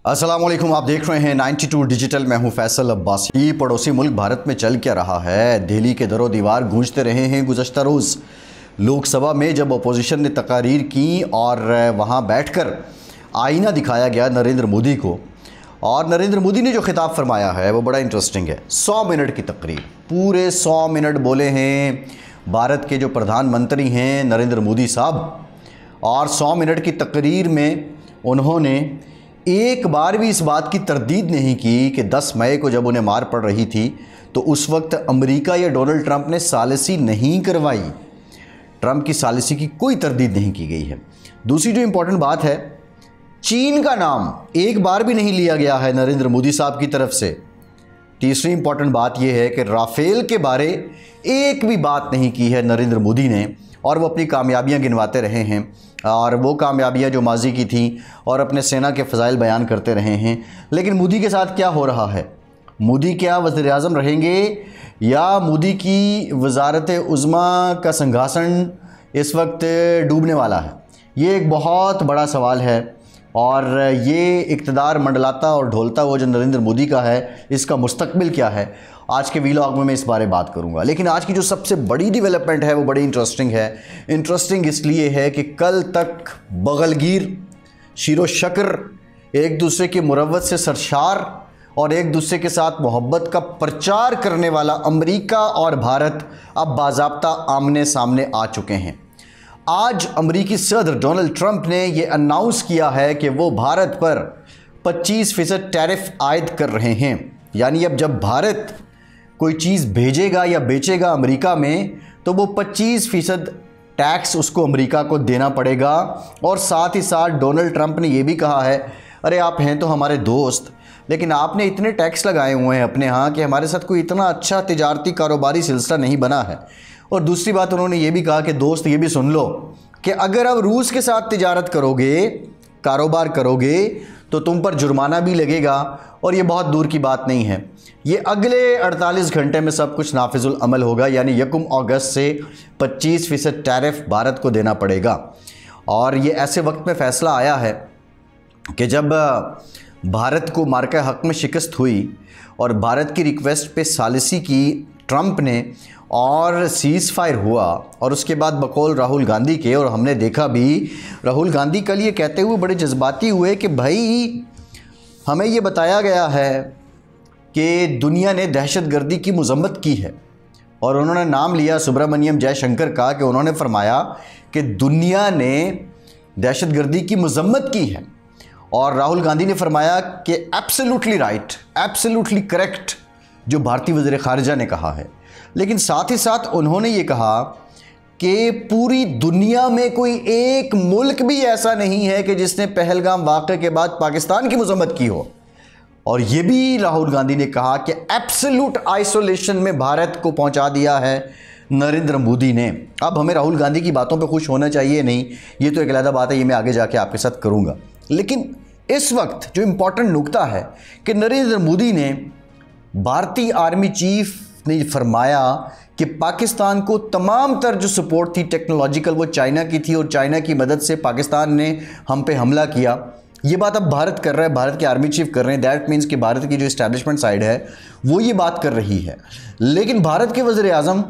अस्सलाम वालेकुम, आप देख रहे हैं 92 डिजिटल। मैं हूं फैसल अब्बासी। पड़ोसी मुल्क भारत में चल क्या रहा है? दिल्ली के दरो दीवार गूंजते रहे हैं गुज़श्ता रोज़। लोकसभा में जब अपोजिशन ने तकारीर की और वहां बैठकर आईना दिखाया गया नरेंद्र मोदी को, और नरेंद्र मोदी ने जो खिताब फरमाया है वो बड़ा इंटरेस्टिंग है। 100 मिनट की तकरीर, पूरे 100 मिनट बोले हैं भारत के जो प्रधानमंत्री हैं नरेंद्र मोदी साहब, और 100 मिनट की तकरीर में उन्होंने एक बार भी इस बात की तरदीद नहीं की कि 10 मई को जब उन्हें मार पड़ रही थी तो उस वक्त अमेरिका या डोनाल्ड ट्रंप ने सालिसी नहीं करवाई। ट्रंप की सालिसी की कोई तरदीद नहीं की गई है। दूसरी जो इम्पोर्टेंट बात है, चीन का नाम एक बार भी नहीं लिया गया है नरेंद्र मोदी साहब की तरफ से। तीसरी इंपॉर्टेंट बात यह है कि राफेल के बारे एक भी बात नहीं की है नरेंद्र मोदी ने, और वो अपनी कामयाबियां गिनवाते रहे हैं, और वो कामयाबियां जो माजी की थी, और अपने सेना के फ़ज़ाइल बयान करते रहे हैं। लेकिन मोदी के साथ क्या हो रहा है? मोदी क्या वज़ीर-ए-आज़म रहेंगे, या मोदी की वज़ारत उज़्मा का सिंहासन इस वक्त डूबने वाला है? ये एक बहुत बड़ा सवाल है, और ये इक़्तिदार मंडलाता और ढोलता हुआ जो नरेंद्र मोदी का है, इसका मुस्तक़बिल क्या है? आज के वीलॉग में मैं इस बारे बात करूंगा। लेकिन आज की जो सबसे बड़ी डेवलपमेंट है वो बड़ी इंटरेस्टिंग है। इंटरेस्टिंग इसलिए है कि कल तक बगलगीर, शीरो शक्र, एक दूसरे के मुरव्वत से सरशार और एक दूसरे के साथ मोहब्बत का प्रचार करने वाला अमेरिका और भारत अब बाज़ाब्ता आमने सामने आ चुके हैं। आज अमेरिकी सदर डोनाल्ड ट्रंप ने यह अनाउंस किया है कि वो भारत पर 25% टैरिफ आयद कर रहे हैं। यानी अब जब भारत कोई चीज़ भेजेगा या बेचेगा अमेरिका में, तो वो 25% टैक्स उसको अमेरिका को देना पड़ेगा। और साथ ही साथ डोनाल्ड ट्रंप ने यह भी कहा है, अरे आप हैं तो हमारे दोस्त, लेकिन आपने इतने टैक्स लगाए हुए हैं अपने यहाँ कि हमारे साथ कोई इतना अच्छा तिजारती कारोबारी सिलसिला नहीं बना है। और दूसरी बात उन्होंने ये भी कहा कि दोस्त ये भी सुन लो कि अगर अब रूस के साथ तिजारत करोगे, कारोबार करोगे, तो तुम पर जुर्माना भी लगेगा, और ये बहुत दूर की बात नहीं है। ये अगले 48 घंटे में सब कुछ नाफिजुल अमल होगा। यानी 1 अगस्त से 25% टैरिफ भारत को देना पड़ेगा। और ये ऐसे वक्त में फ़ैसला आया है कि जब भारत को मार्का हक़ में शिकस्त हुई और भारत की रिक्वेस्ट पे सालिसी की ट्रंप ने, और सीज़ फायर हुआ, और उसके बाद बकौल राहुल गांधी के, और हमने देखा भी राहुल गांधी कल ये कहते हुए बड़े जज्बाती हुए कि भाई हमें ये बताया गया है कि दुनिया ने दहशतगर्दी की मज़म्मत की है, और उन्होंने नाम लिया सुब्रमण्यम जयशंकर का, कि उन्होंने फरमाया कि दुनिया ने दहशतगर्दी की मज़म्मत की है। और राहुल गांधी ने फरमाया कि एब्सोल्युटली राइट, एब्सोल्युटली करेक्ट, जो भारतीय वज़ीर ख़ारिजा ने कहा है। लेकिन साथ ही साथ उन्होंने ये कहा कि पूरी दुनिया में कोई एक मुल्क भी ऐसा नहीं है कि जिसने पहलगाम वाक़े के बाद पाकिस्तान की मज़म्मत की हो। और ये भी राहुल गांधी ने कहा कि एब्सोल्यूट आइसोलेशन में भारत को पहुंचा दिया है नरेंद्र मोदी ने। अब हमें राहुल गांधी की बातों पे खुश होना चाहिए नहीं, ये तो एक अलग बात है, ये मैं आगे जाके आपके साथ करूंगा। लेकिन इस वक्त जो इम्पोर्टेंट नुकता है कि नरेंद्र मोदी ने, भारतीय आर्मी चीफ ने फरमाया कि पाकिस्तान को तमाम तर जो सपोर्ट थी टेक्नोलॉजिकल, वो चाइना की थी, और चाइना की मदद से पाकिस्तान ने हम पे हमला किया। ये बात अब भारत कर रहा है, भारत के आर्मी चीफ कर रहे हैं। दैट मीन्स कि भारत की जो इस्टेब्लिशमेंट साइड है वो ये बात कर रही है। लेकिन भारत के वज़ीर-ए-आज़म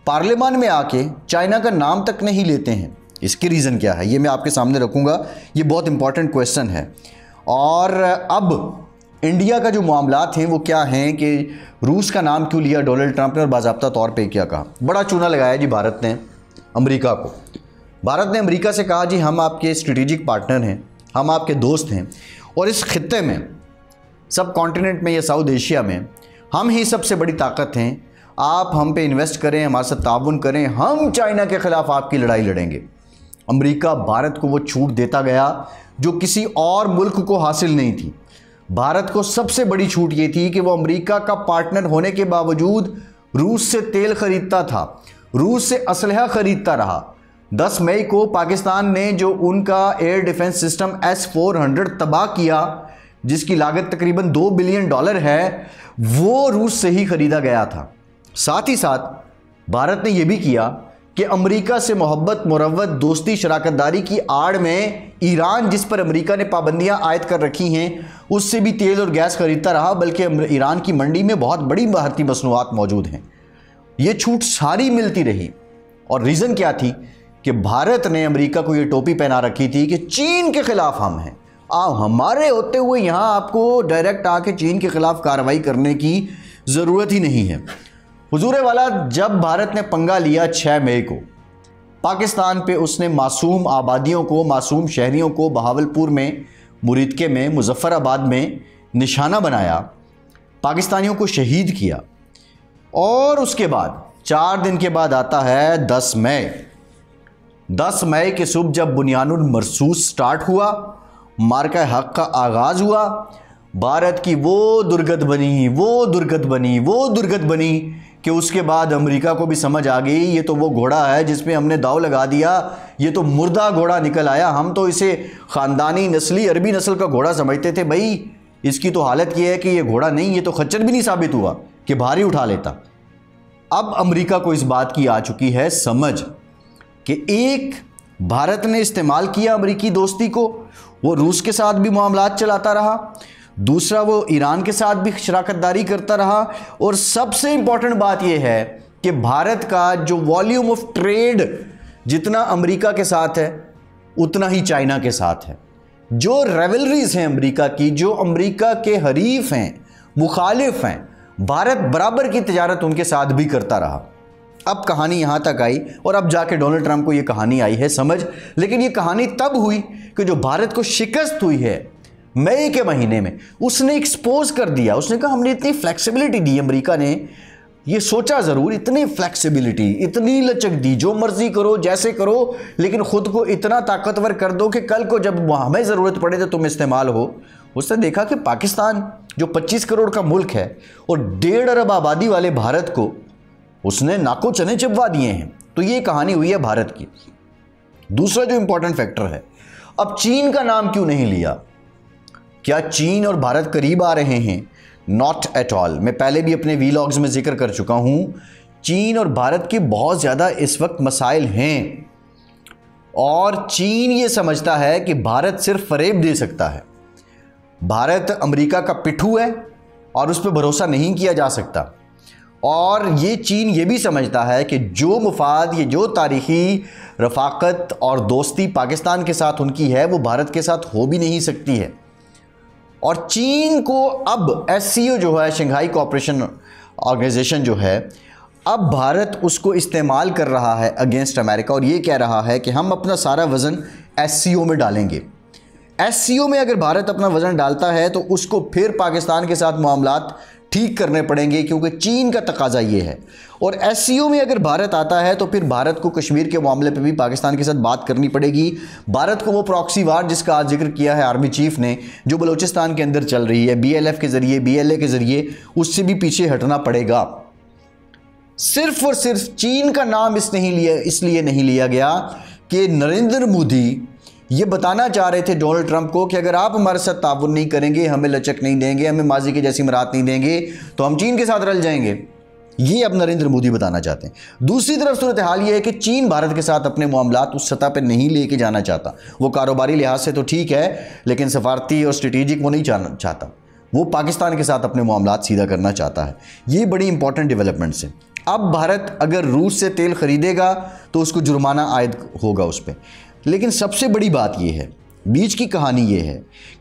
पार्लियामान में आके चाइना का नाम तक नहीं लेते हैं। इसकी रीज़न क्या है ये मैं आपके सामने रखूँगा, ये बहुत इंपॉर्टेंट क्वेश्चन है। और अब इंडिया का जो मामलात हैं वो क्या हैं कि रूस का नाम क्यों लिया डोनाल्ड ट्रंप ने, और बाज़ाब्ता तौर पे क्या कहा? बड़ा चूना लगाया जी भारत ने अमेरिका को। भारत ने अमेरिका से कहा, जी हम आपके स्ट्रेटेजिक पार्टनर हैं, हम आपके दोस्त हैं, और इस खित्ते में, सब कॉन्टिनेंट में या साउथ एशिया में हम ही सबसे बड़ी ताकत हैं। आप हम पे इन्वेस्ट करें, हमारे साथ ताउन करें, हम चाइना के ख़िलाफ़ आपकी लड़ाई लड़ेंगे। अमेरिका भारत को वो छूट देता गया जो किसी और मुल्क को हासिल नहीं थी। भारत को सबसे बड़ी छूट ये थी कि वो अमेरिका का पार्टनर होने के बावजूद रूस से तेल खरीदता था, रूस से असलहा खरीदता रहा। 10 मई को पाकिस्तान ने जो उनका एयर डिफेंस सिस्टम S-400 तबाह किया, जिसकी लागत तकरीबन $2 बिलियन है, वो रूस से ही खरीदा गया था। साथ ही साथ भारत ने यह भी किया कि अमेरिका से मोहब्बत, मुरव्वत, दोस्ती, शराकतदारी की आड़ में ईरान, जिस पर अमेरिका ने पाबंदियां आयद कर रखी हैं, उससे भी तेल और गैस खरीदता रहा, बल्कि ईरान की मंडी में बहुत बड़ी भारतीय मसनूआत मौजूद हैं। ये छूट सारी मिलती रही। और रीज़न क्या थी कि भारत ने अमेरिका को ये टोपी पहना रखी थी कि चीन के खिलाफ हम हैं, हमारे होते हुए यहाँ आपको डायरेक्ट आके चीन के खिलाफ कार्रवाई करने की ज़रूरत ही नहीं है। हुजूर वाला, जब भारत ने पंगा लिया 6 मई को पाकिस्तान पे, उसने मासूम आबादियों को, मासूम शहरियों को बहावलपुर में, मुरीदके में, मुजफ्फराबाद में निशाना बनाया, पाकिस्तानियों को शहीद किया। और उसके बाद 4 दिन के बाद आता है 10 मई। 10 मई के सुबह जब बुनियानुल मरसूस स्टार्ट हुआ, मार्का हक का आगाज़ हुआ, भारत की वो दुर्गत बनी, वो दुर्गत बनी, वो दुर्गत बनी कि उसके बाद अमेरिका को भी समझ आ गई ये तो वो घोड़ा है जिसमें हमने दाव लगा दिया, ये तो मुर्दा घोड़ा निकल आया। हम तो इसे ख़ानदानी नस्ली अरबी नस्ल का घोड़ा समझते थे, भाई इसकी तो हालत ये है कि ये घोड़ा नहीं, ये तो खच्चर भी नहीं साबित हुआ कि भारी उठा लेता। अब अमेरिका को इस बात की आ चुकी है समझ कि एक, भारत ने इस्तेमाल किया अमेरिकी दोस्ती को, वो रूस के साथ भी मामलात चलाता रहा, दूसरा वो ईरान के साथ भी शराकतदारी करता रहा, और सबसे इंपॉर्टेंट बात यह है कि भारत का जो वॉल्यूम ऑफ ट्रेड जितना अमेरिका के साथ है उतना ही चाइना के साथ है। जो रेवलरीज हैं अमेरिका की, जो अमेरिका के हरीफ हैं, मुखालिफ हैं, भारत बराबर की तिजारत उनके साथ भी करता रहा। अब कहानी यहाँ तक आई और अब जाके डोनाल्ड ट्रंप को ये कहानी आई है समझ। लेकिन ये कहानी तब हुई कि जो भारत को शिकस्त हुई है मई के महीने में, उसने एक्सपोज कर दिया। उसने कहा हमने इतनी फ्लेक्सिबिलिटी दी, अमेरिका ने ये सोचा ज़रूर, इतनी फ्लेक्सिबिलिटी, इतनी लचक दी, जो मर्जी करो, जैसे करो, लेकिन ख़ुद को इतना ताकतवर कर दो कि कल को जब हमें ज़रूरत पड़े तो तुम इस्तेमाल हो। उसने देखा कि पाकिस्तान जो 25 करोड़ का मुल्क है और 1.5 अरब आबादी वाले भारत को उसने नाको चने चिपवा दिए हैं। तो ये कहानी हुई है भारत की। दूसरा जो इंपॉर्टेंट फैक्टर है, अब चीन का नाम क्यों नहीं लिया? क्या चीन और भारत करीब आ रहे हैं? Not at all. मैं पहले भी अपने वीलॉग्स में जिक्र कर चुका हूं, चीन और भारत के बहुत ज़्यादा इस वक्त मसाइल हैं और चीन ये समझता है कि भारत सिर्फ फरेब दे सकता है। भारत अमेरिका का पिट्ठू है और उस पर भरोसा नहीं किया जा सकता। और ये चीन ये भी समझता है कि जो मुफाद, ये जो तारीख़ी रफ़ाक़त और दोस्ती पाकिस्तान के साथ उनकी है, वो भारत के साथ हो भी नहीं सकती है। और चीन को अब SCO जो है, शंघाई कोऑपरेशन ऑर्गेनाइजेशन जो है, अब भारत उसको इस्तेमाल कर रहा है अगेंस्ट अमेरिका और ये कह रहा है कि हम अपना सारा वज़न SCO में डालेंगे। SCO में अगर भारत अपना वज़न डालता है तो उसको फिर पाकिस्तान के साथ मामलात ठीक करने पड़ेंगे, क्योंकि चीन का तकाजा ये है। और SCO में अगर भारत आता है तो फिर भारत को कश्मीर के मामले पे भी पाकिस्तान के साथ बात करनी पड़ेगी। भारत को वो प्रॉक्सी वार जिसका आज जिक्र किया है आर्मी चीफ ने, जो बलूचिस्तान के अंदर चल रही है BLF के ज़रिए, BLA के ज़रिए, उससे भी पीछे हटना पड़ेगा। सिर्फ और सिर्फ चीन का नाम इसलिए नहीं लिया गया कि नरेंद्र मोदी ये बताना चाह रहे थे डोनाल्ड ट्रंप को कि अगर आप हमारे साथ ताउन नहीं करेंगे, हमें लचक नहीं देंगे, हमें माजी की जैसी मरात नहीं देंगे, तो हम चीन के साथ रल जाएंगे। ये अब नरेंद्र मोदी बताना चाहते हैं। दूसरी तरफ सूरत हाल ये है कि चीन भारत के साथ अपने मामलात उस सतह पर नहीं लेके जाना चाहता। वो कारोबारी लिहाज से तो ठीक है, लेकिन सफारती और स्ट्रेटेजिक वो नहीं चाहता। वो पाकिस्तान के साथ अपने मामलात सीधा करना चाहता है। ये बड़ी इंपॉर्टेंट डेवलपमेंट्स हैं। अब भारत अगर रूस से तेल खरीदेगा तो उसको जुर्माना आयद होगा उस पर। लेकिन सबसे बड़ी बात यह है, बीच की कहानी ये है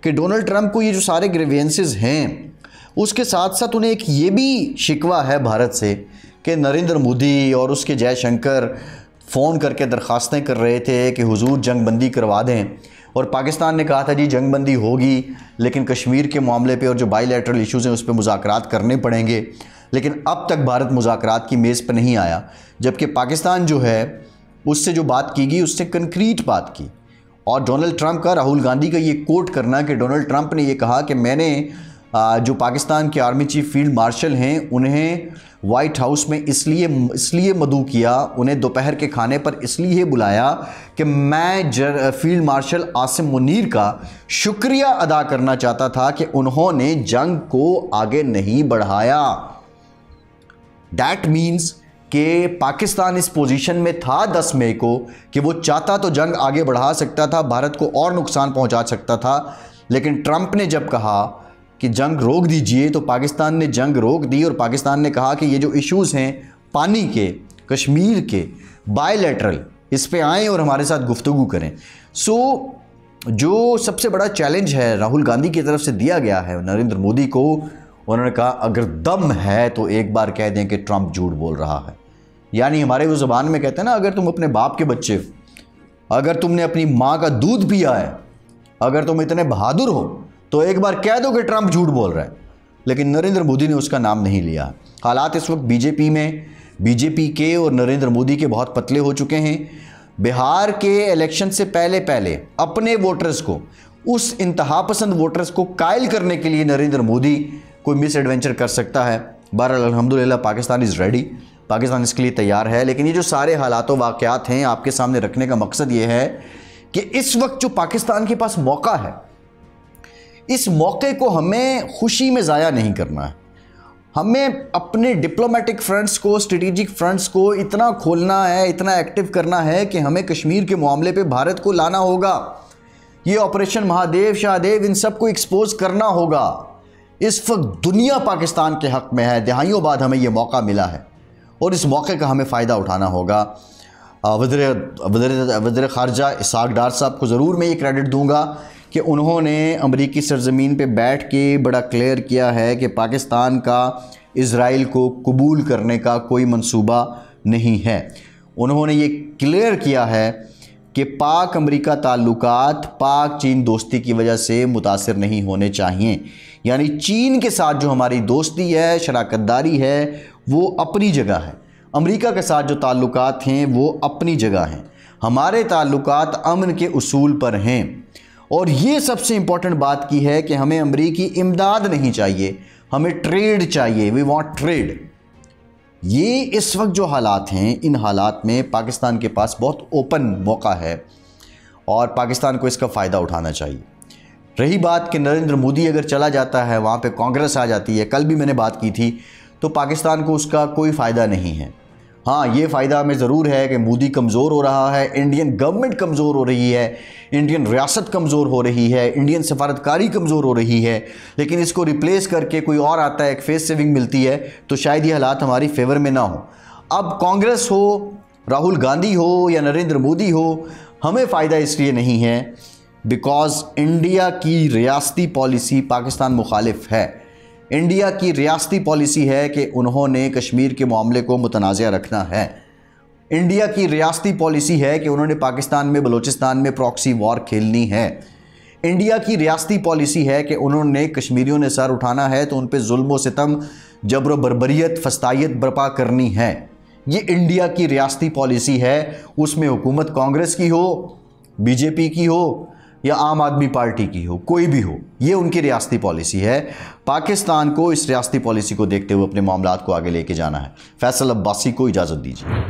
कि डोनाल्ड ट्रंप को ये जो सारे ग्रीवेंसेस हैं, उसके साथ साथ उन्हें एक ये भी शिकवा है भारत से कि नरेंद्र मोदी और उसके जयशंकर फ़ोन करके दरख्वास्तें कर रहे थे कि हुजूर जंग बंदी करवा दें, और पाकिस्तान ने कहा था जी जंग बंदी होगी, लेकिन कश्मीर के मामले पे और जो बाईलैटरल इश्यूज़ हैं उस पर मुज़ाकरात करने पड़ेंगे। लेकिन अब तक भारत मुज़ाकरात की मेज़ पर नहीं आया, जबकि पाकिस्तान जो है उससे जो बात की गई उससे कंक्रीट बात की। और डोनाल्ड ट्रंप का, राहुल गांधी का ये कोट करना कि डोनाल्ड ट्रंप ने ये कहा कि मैंने जो पाकिस्तान के आर्मी चीफ फील्ड मार्शल हैं उन्हें वाइट हाउस में इसलिए मदऊ किया, उन्हें दोपहर के खाने पर इसलिए बुलाया कि मैं फील्ड मार्शल आसिम मुनीर का शुक्रिया अदा करना चाहता था कि उन्होंने जंग को आगे नहीं बढ़ाया। दैट मीन्स कि पाकिस्तान इस पोजीशन में था 10 मई को कि वो चाहता तो जंग आगे बढ़ा सकता था, भारत को और नुकसान पहुंचा सकता था, लेकिन ट्रंप ने जब कहा कि जंग रोक दीजिए तो पाकिस्तान ने जंग रोक दी और पाकिस्तान ने कहा कि ये जो इश्यूज़ हैं पानी के, कश्मीर के, बायलैटरल, इस पे आएँ और हमारे साथ गुफ्तगू करें। जो सबसे बड़ा चैलेंज है राहुल गांधी की तरफ से दिया गया है नरेंद्र मोदी को, उन्होंने कहा अगर दम है तो एक बार कह दें कि ट्रंप झूठ बोल रहा है। यानी हमारे वो ज़बान में कहते हैं ना, अगर तुम अपने बाप के बच्चे हो, अगर तुमने अपनी माँ का दूध पिया है, अगर तुम इतने बहादुर हो तो एक बार कह दो कि ट्रंप झूठ बोल रहा है। लेकिन नरेंद्र मोदी ने उसका नाम नहीं लिया। हालात इस वक्त बीजेपी के और नरेंद्र मोदी के बहुत पतले हो चुके हैं। बिहार के इलेक्शन से पहले अपने वोटर्स को, उस इंतहा पसंद वोटर्स को कायल करने के लिए नरेंद्र मोदी कोई मिस एडवेंचर कर सकता है। बहरहाल अल्हम्दुलिल्लाह पाकिस्तान इज़ रेडी, पाकिस्तान इसके लिए तैयार है। लेकिन ये जो सारे हालात वाक़यात हैं आपके सामने रखने का मकसद ये है कि इस वक्त जो पाकिस्तान के पास मौका है, इस मौके को हमें खुशी में ज़ाया नहीं करना है। हमें अपने डिप्लोमेटिक फ्रंट्स को, स्ट्रेटेजिक फ्रंट्स को इतना खोलना है, इतना एक्टिव करना है कि हमें कश्मीर के मामले पे भारत को लाना होगा। ये ऑपरेशन महादेव शाहदेव, इन सब को एक्सपोज करना होगा। इस वक्त दुनिया पाकिस्तान के हक़ में है, दहाइयों बाद हमें ये मौका मिला है और इस मौके का हमें फ़ायदा उठाना होगा। वज़ीर ख़ारजा इसहाक़ डार साहब को ज़रूर मैं ये क्रेडिट दूंगा कि उन्होंने अमरीकी सरज़मीन पे बैठ के बड़ा क्लियर किया है कि पाकिस्तान का इज़राइल को कबूल करने का कोई मंसूबा नहीं है। उन्होंने ये क्लियर किया है कि पाक अमरीका ताल्लुकात पाक चीन दोस्ती की वजह से मुतासिर नहीं होने चाहिए। यानी चीन के साथ जो हमारी दोस्ती है, शराकतदारी है, वो अपनी जगह है। अमरीका के साथ जो ताल्लुकात हैं वो अपनी जगह हैं। हमारे ताल्लुकात अमन के उसूल पर हैं। और ये सबसे इम्पॉर्टेंट बात की है कि हमें अमरीकी इमदाद नहीं चाहिए, हमें ट्रेड चाहिए। We want trade. ये इस वक्त जो हालात हैं, इन हालात में पाकिस्तान के पास बहुत ओपन मौका है और पाकिस्तान को इसका फ़ायदा उठाना चाहिए। रही बात कि नरेंद्र मोदी अगर चला जाता है, वहाँ पे कांग्रेस आ जाती है, कल भी मैंने बात की थी, तो पाकिस्तान को उसका कोई फ़ायदा नहीं है। हाँ, ये फ़ायदा हमें ज़रूर है कि मोदी कमज़ोर हो रहा है, इंडियन गवर्नमेंट कमज़ोर हो रही है, इंडियन रियासत कमज़ोर हो रही है, इंडियन सफारतकारी कमज़ोर हो रही है। लेकिन इसको रिप्लेस करके कोई और आता है, एक फेस सेविंग मिलती है, तो शायद ये हालात हमारी फेवर में ना हो। अब कांग्रेस हो, राहुल गांधी हो या नरेंद्र मोदी हो, हमें फ़ायदा इसलिए नहीं है बिकॉज़ इंडिया की रियासती पॉलिसी पाकिस्तान मुखालिफ है। इंडिया की रियासती पॉलिसी है कि उन्होंने कश्मीर के मामले को मुतनाज़ा रखना है। इंडिया की रियासती पॉलिसी है कि उन्होंने पाकिस्तान में, बलूचिस्तान में प्रॉक्सी वॉर खेलनी है। इंडिया की रियासती पॉलिसी है कि उन्होंने, कश्मीरियों ने सर उठाना है तो उन पर जुल्म व सितम, जबर बर्बरियत, फस्तायत बर्पा करनी है। ये इंडिया की रियासती पॉलिसी है। उसमें हुकूमत कांग्रेस की हो, बीजेपी की हो या आम आदमी पार्टी की हो, कोई भी हो, ये उनकी रियासती पॉलिसी है। पाकिस्तान को इस रियासती पॉलिसी को देखते हुए अपने मामलात को आगे लेके जाना है। फैसल अब्बासी को इजाज़त दीजिए।